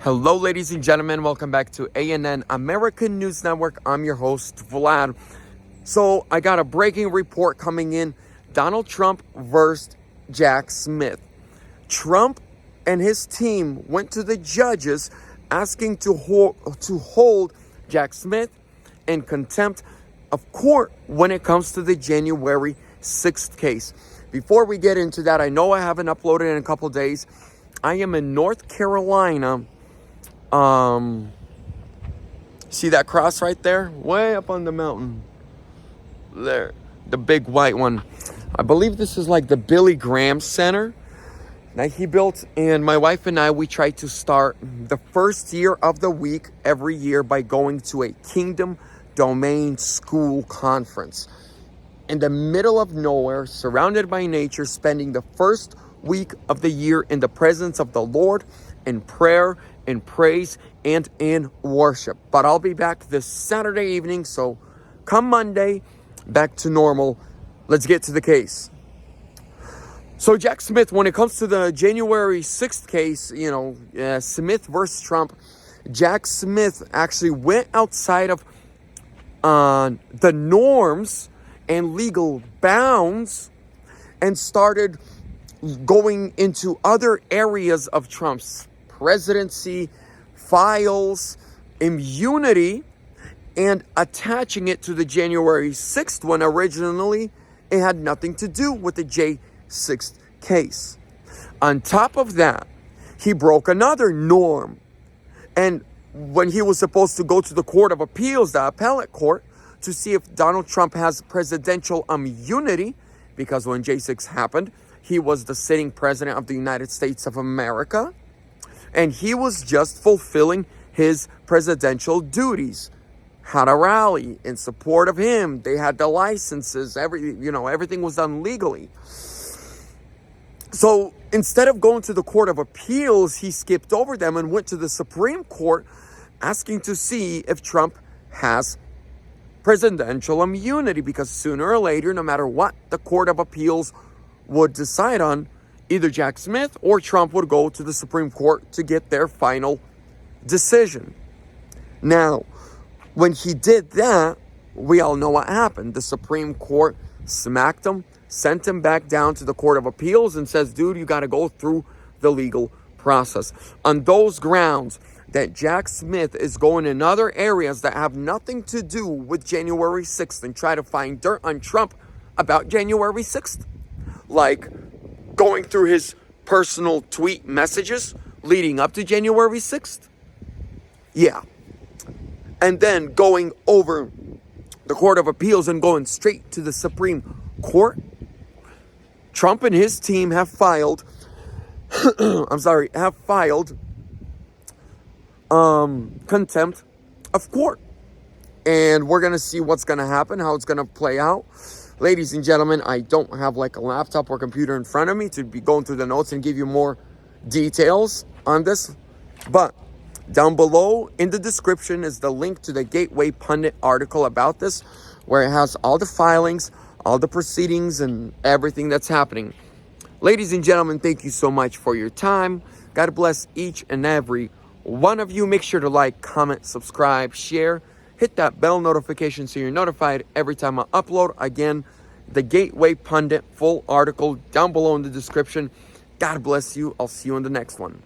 Hello, ladies and gentlemen. Welcome back to ANN American News Network. I'm your host, Vlad. So I got a breaking report coming in. Donald Trump versus Jack Smith. Trump and his team went to the judges asking to hold Jack Smith in contempt of court when it comes to the January 6th case. Before we get into that, I know I haven't uploaded in a couple days. I am in North Carolina. See that cross right there? Way up on the mountain. There. The big white one. I believe this is like the Billy Graham Center that he built. And my wife and I, we try to start the first year of the week every year by going to a Kingdom Domain School conference. In the middle of nowhere, surrounded by nature, spending the first week of the year in the presence of the Lord in prayer, in praise, and in worship. But I'll be back this Saturday evening, so come Monday, back to normal. Let's get to the case. So Jack Smith, when it comes to the January 6th case, Smith versus Trump, Jack Smith actually went outside of the norms and legal bounds and started going into other areas of Trump's presidency, files, immunity, and attaching it to the January 6th one. Originally, it had nothing to do with the J6 case. On top of that, he broke another norm. And when he was supposed to go to the Court of Appeals, the appellate court, to see if Donald Trump has presidential immunity, because when J6 happened, he was the sitting president of the United States of America, and he was just fulfilling his presidential duties. Had a rally in support of him. They had the licenses. Everything was done legally. So instead of going to the Court of Appeals, he skipped over them and went to the Supreme Court asking to see if Trump has presidential immunity, because sooner or later, no matter what the Court of Appeals would decide on, either Jack Smith or Trump would go to the Supreme Court to get their final decision. Now, when he did that, we all know what happened. The Supreme Court smacked him, sent him back down to the Court of Appeals and says, dude, you got to go through the legal process. On those grounds that Jack Smith is going in other areas that have nothing to do with January 6th and try to find dirt on Trump about January 6th. Like going through his personal tweet messages leading up to January 6th. Yeah. And then going over the Court of Appeals and going straight to the Supreme Court. Trump and his team have filed contempt of court. And we're going to see what's going to happen, how it's going to play out. Ladies and gentlemen, I don't have like a laptop or computer in front of me to be going through the notes and give you more details on this. But down below in the description is the link to the Gateway Pundit article about this, where it has all the filings, all the proceedings, and everything that's happening. Ladies and gentlemen, thank you so much for your time. God bless each and every one of you. Make sure to like, comment, subscribe, share. Hit that bell notification so you're notified every time I upload. Again, the Gateway Pundit full article down below in the description. God bless you. I'll see you in the next one.